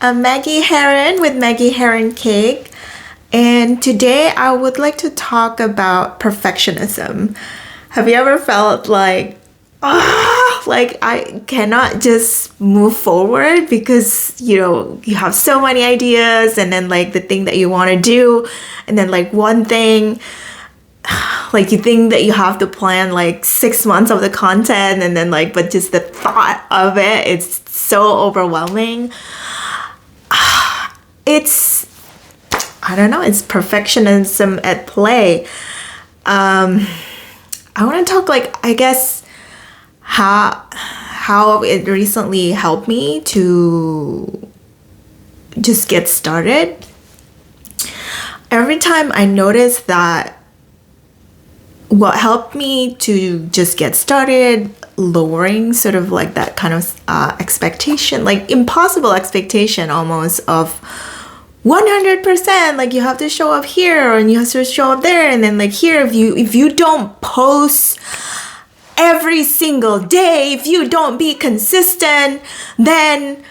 I'm Maggie Heron with Maggie Heron Cake, and today I would like to talk about perfectionism. Have you ever felt like I cannot just move forward because you have so many ideas, and then like the thing that you want to do, and then like one thing, like you think that you have to plan like 6 months of the content, and then like but just the thought of it's so overwhelming. It's, I don't know, it's perfectionism at play. I want to talk, like, I guess how it recently helped me to just get started. Every time I notice that what helped me to just get started, lowering sort of like that kind of expectation, like impossible expectation almost of 100%, like you have to show up here and you have to show up there, and then like here, if you don't post every single day, if you don't be consistent, then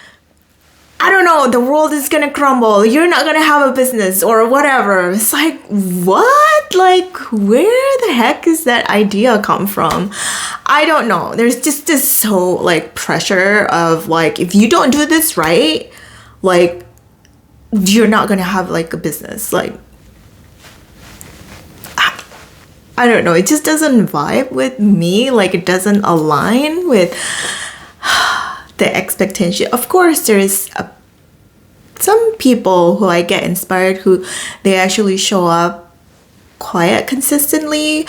I don't know, the world is gonna crumble, you're not gonna have a business or whatever. It's like, what? Like, where the heck is that idea come from? I don't know. There's just this so like pressure of like, if you don't do this right, like you're not gonna have like a business. Like, I don't know, it just doesn't vibe with me. Like, it doesn't align with the expectation. Of course, there is some people who I get inspired, who they actually show up quite consistently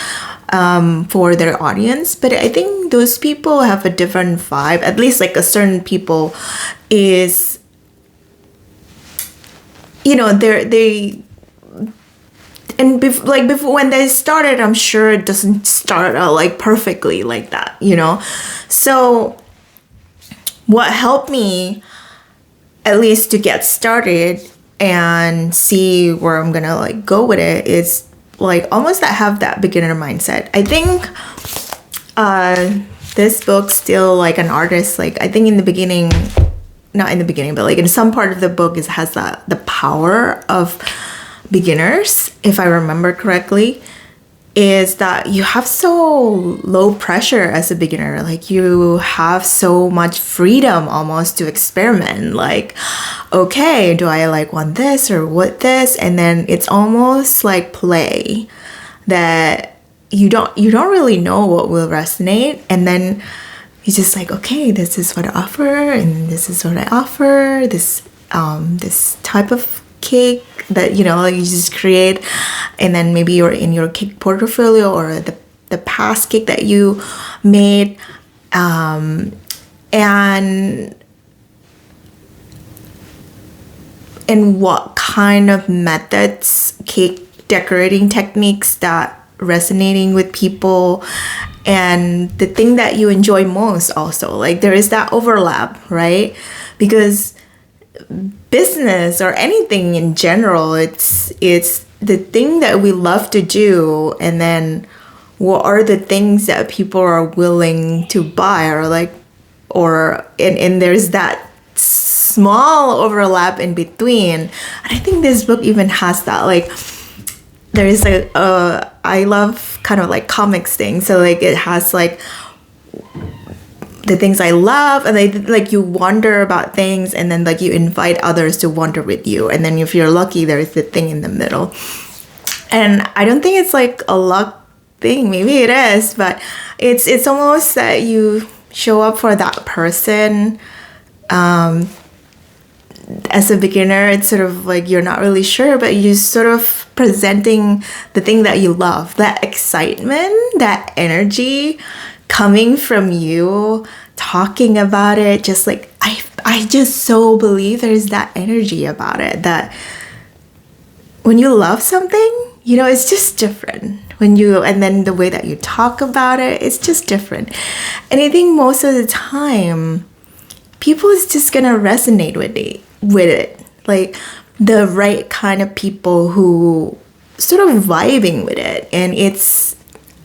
for their audience, but I think those people have a different vibe. At least like a certain people is, they and before when they started, I'm sure it doesn't start out like perfectly like that, So what helped me at least to get started and see where I'm gonna like go with it is like almost that have that beginner mindset. I think this book, Still Like an Artist, like I think in the beginning, not in the beginning, but like in some part of the book, it has the power of beginners, if I remember correctly, is that you have so low pressure as a beginner. Like you have so much freedom almost to experiment. Like, okay, do I like want this or what this? And then it's almost like play that you don't really know what will resonate, and then you just like, okay, this is what I offer, and this is what I offer, this type of cake that you just create, and then maybe you're in your cake portfolio or the past cake that you made, and what kind of methods, cake decorating techniques that resonating with people, and the thing that you enjoy most also. Like there is that overlap, right? Because business or anything in general, it's the thing that we love to do, and then what are the things that people are willing to buy, and there's that small overlap in between. And I think this book even has that. Like there is I love kind of like comics thing, so like it has like the things I love, and like you wonder about things, and then like you invite others to wonder with you, and then if you're lucky, there's the thing in the middle. And I don't think it's like a luck thing, maybe it is, but it's almost that you show up for that person. As a beginner, it's sort of like you're not really sure, but you're sort of presenting the thing that you love, that excitement, that energy coming from you, talking about it. Just like I just so believe there's that energy about it, that when you love something, it's just different. And then the way that you talk about it, it's just different. And I think most of the time, people is just gonna resonate with it. Like the right kind of people who sort of vibing with it. And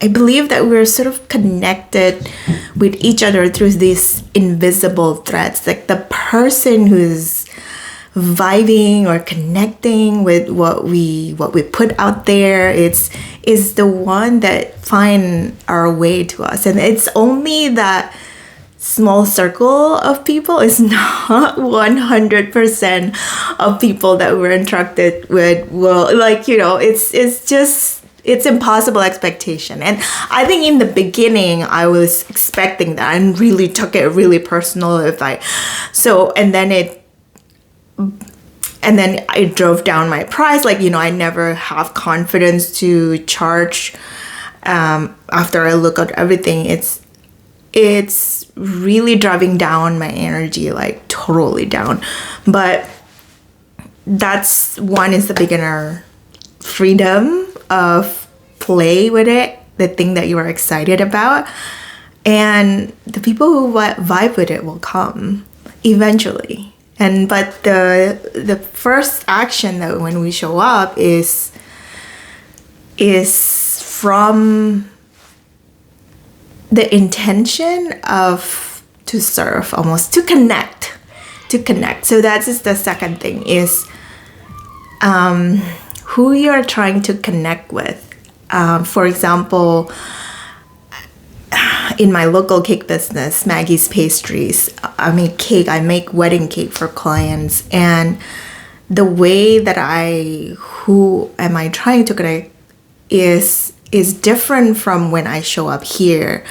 I believe that we're sort of connected with each other through these invisible threads. Like the person who's vibing or connecting with what we put out there. It's is the one that find our way to us, and it's only that small circle of people. Is not 100% of people that we're interacted with will, like, it's just, it's impossible expectation. And I think in the beginning I was expecting that and really took it really personal. And then I drove down my price. Like, I never have confidence to charge. After I look at everything, it's really driving down my energy, like totally down. But that's one, is the beginner freedom of play with it, the thing that you are excited about. And the people who vibe with it will come eventually. But the first action that when we show up is from the intention of to serve, almost to connect. So that is the second thing, is who you're trying to connect with. For example, in my local cake business, Maggie's Pastries, I make wedding cake for clients. And the way that who am I trying to connect is different from when I show up here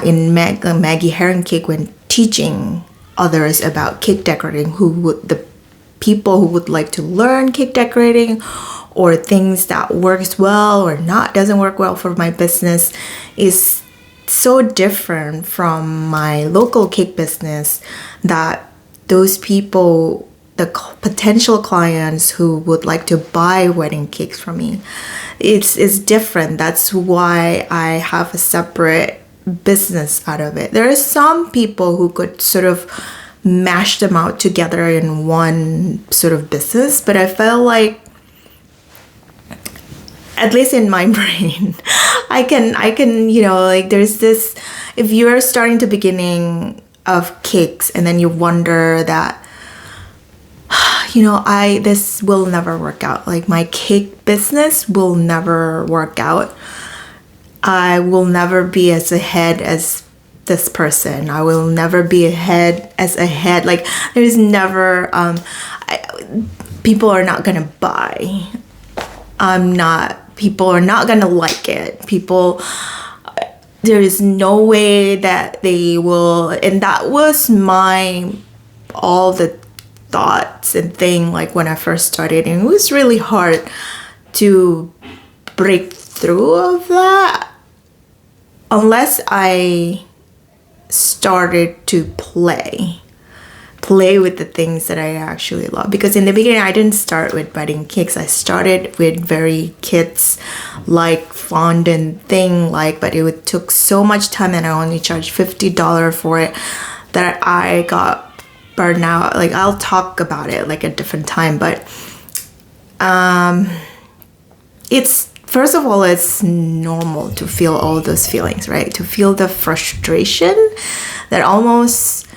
in Maggie Herring Cake, when teaching others about cake decorating, the people who would like to learn cake decorating, or things that works well or doesn't work well for my business, is so different from my local cake business, that those people, the potential clients who would like to buy wedding cakes from me, it's different. That's why I have a separate business out of it. There are some people who could sort of mash them out together in one sort of business, but I felt like, at least in my brain, I can, like, there's this, if you're starting to beginning of cakes and then you wonder that, this will never work out. Like, my cake business will never work out. I will never be as ahead as this person. I will never be as ahead. Like, there's never, people are not gonna buy. People are not gonna like it. There is no way that they will. And that was all the thoughts and thing, like, when I first started. And it was really hard to break through of that, unless I started to play with the things that I actually love. Because in the beginning, I didn't start with wedding cakes. I started with very kids like fondant thing, but it took so much time, and I only charged $50 for it, that I got burned out. Like, I'll talk about it like a different time, but it's, first of all, it's normal to feel all those feelings, right? To feel the frustration that almost,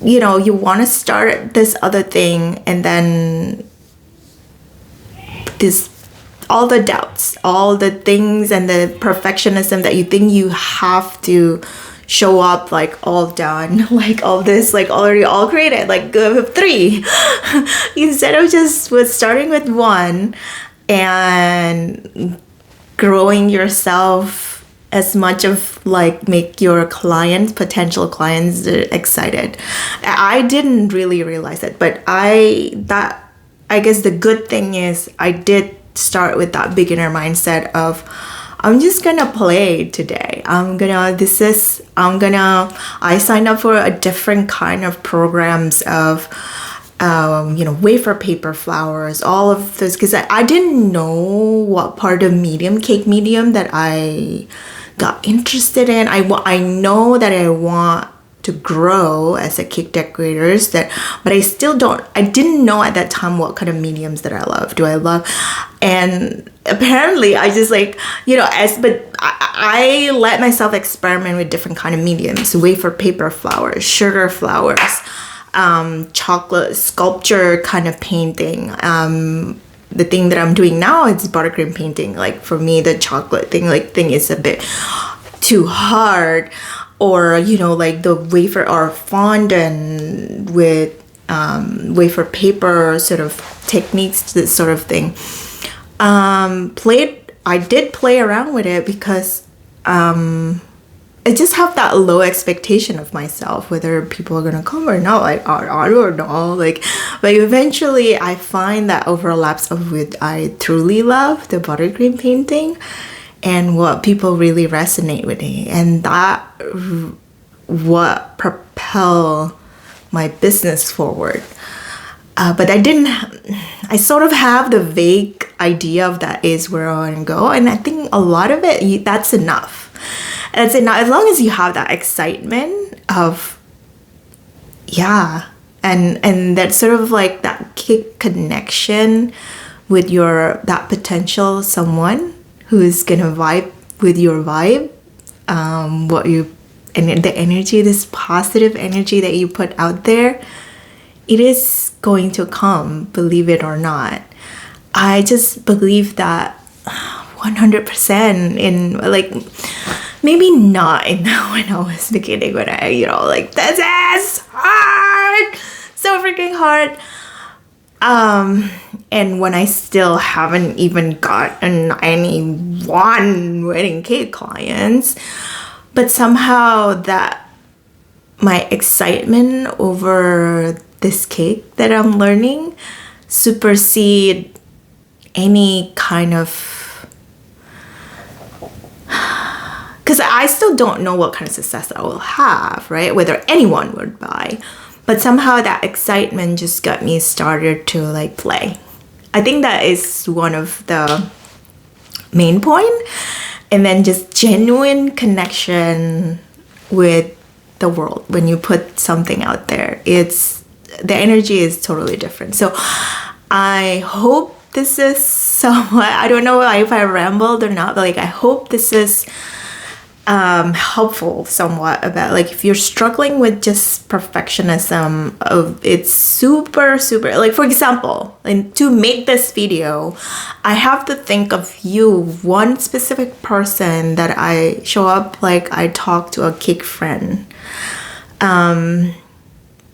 you want to start this other thing, and then all the doubts, all the things, and the perfectionism that you think you have to show up, like, all done, like, all this, like, already all created, like, 3 instead of just starting with 1 and growing yourself as much of, like, make your potential clients excited. I didn't really realize it, but I guess the good thing is I did start with that beginner mindset of, I'm just gonna play today. I signed up for a different kind of programs of, wafer paper flowers, all of those, because I didn't know what part of cake medium that I got interested in. I know that I want to grow as a cake decorators, but I didn't know at that time what kind of mediums that I love. Do I love, and apparently I just like, but I let myself experiment with different kind of mediums: wafer paper flowers, sugar flowers, chocolate sculpture kind of painting. The thing that I'm doing now is buttercream painting. Like for me, the chocolate thing is a bit too hard, or like the wafer or fondant with wafer paper sort of techniques, this sort of thing. I did play around with it because I just have that low expectation of myself, whether people are gonna come or not. Like I don't know. Like, but eventually I find that overlaps of what I truly love, the buttercream painting, and what people really resonate with me, and that what propel my business forward. But I sort of have the vague idea of that is where I want to go, and I think a lot of it, that's enough. That's enough as long as you have that excitement of, and that sort of like that connection with that potential someone who's gonna vibe with your vibe, and the energy, this positive energy that you put out there, it is going to come, believe it or not. I just believe that 100% in, like, maybe not in when I was beginning, when I, like, this is hard, so freaking hard. And when I still haven't even gotten any wedding cake clients, but somehow that my excitement over this cake that I'm learning supersede any kind of, because I still don't know what kind of success I will have, right? Whether anyone would buy. But somehow that excitement just got me started to like play. I think that is one of the main point. And then just genuine connection with the world. When you put something out there, the energy is totally different. So I hope this is somewhat, I don't know if I rambled or not, but like I hope this is helpful somewhat about, like, if you're struggling with just perfectionism, it's super like, for example, and to make this video, I have to think of you, one specific person that I show up, like I talk to a cake friend,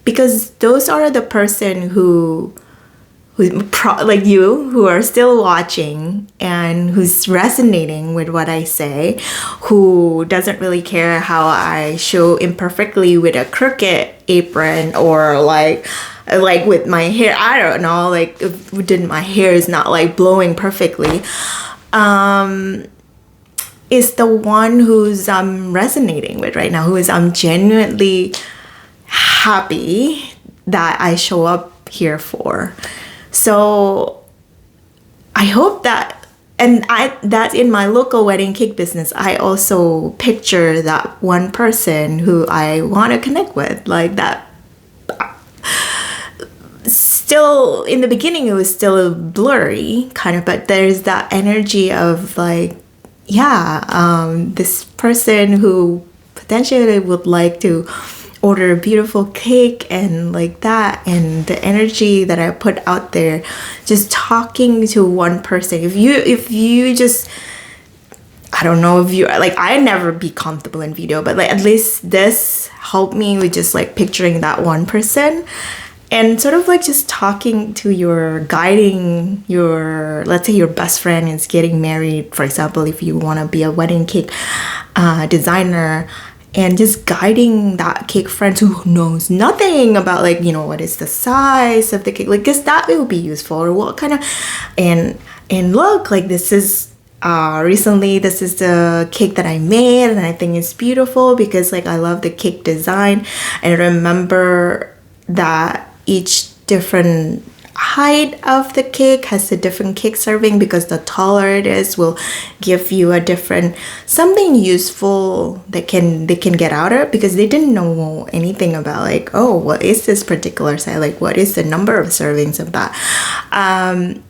because those are the person who like you, who are still watching and who's resonating with what I say, who doesn't really care how I show imperfectly with a crooked apron, or like with my hair, I don't know, like if my hair is not like blowing perfectly, is the one who's resonating with right now, I'm genuinely happy that I show up here for. So I hope that, and that in my local wedding cake business, I also picture that one person who I want to connect with, like that. Still in the beginning, it was still blurry kind of, but there's that energy of like, this person who potentially would like to order a beautiful cake, and like that, and the energy that I put out there, just talking to one person. If you just, I don't know if you, like, I never be comfortable in video, but like at least this helped me with just like picturing that one person, and sort of like just talking to guiding your, let's say your best friend is getting married, for example, if you want to be a wedding cake designer, and just guiding that cake friend who knows nothing about, like, what is the size of the cake, like, because that will be useful, or what kind of, and look, like, this is recently, this is the cake that I made, and I think it's beautiful because, like, I love the cake design, and remember that each different height of the cake has a different cake serving, because the taller it is will give you a different something useful that they can get out of, because they didn't know anything about like, oh, what is this particular size, like what is the number of servings of that, and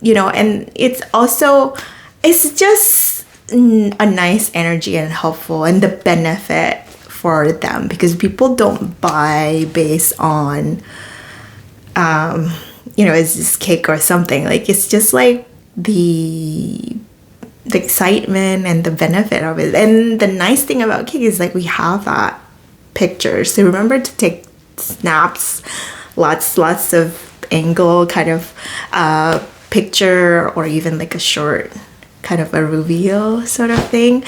it's just a nice energy and helpful, and the benefit for them, because people don't buy based on is this cake or something, like it's just like the excitement and the benefit of it. And the nice thing about cake is like we have that picture, so remember to take snaps, lots of angle kind of picture, or even like a short kind of a reveal sort of thing,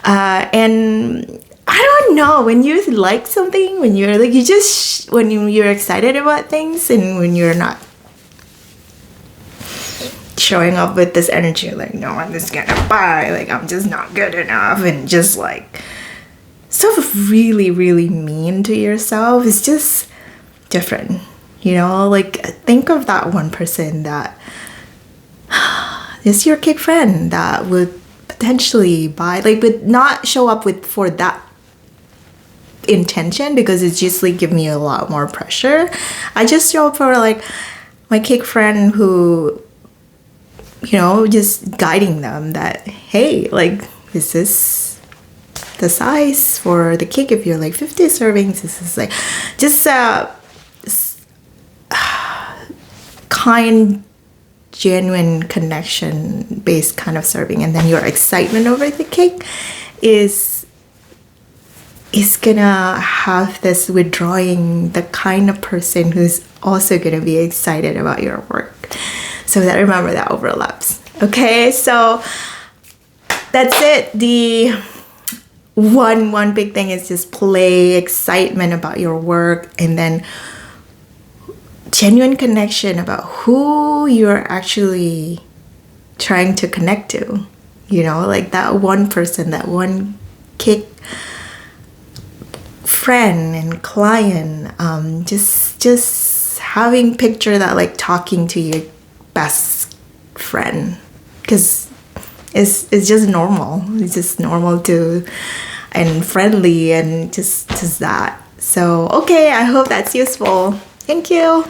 and I don't know, when you like something, when you're like, you're excited about things, and when you're not showing up with this energy, like, no one is gonna buy, like, I'm just not good enough, and just like, sort of really, really mean to yourself, it's just different, like, think of that one person that is your cake friend that would potentially buy, like, would not show up for that intention, because it's just like giving you a lot more pressure. I just show up for like my cake friend who, just guiding them that, hey, like, this is the size for the cake. If you're like 50 servings, this is like just kind, genuine connection based kind of serving, and then your excitement over the cake is gonna have this withdrawing the kind of person who's also gonna be excited about your work. So that, remember, that overlaps. Okay, so that's it. The one big thing is just play excitement about your work, and then genuine connection about who you're actually trying to connect to. Like that one person, that one cake friend and client, just having picture that, like, talking to your best friend, because it's just normal. It's just normal to, and friendly, and just that. So okay, I hope that's useful. Thank you.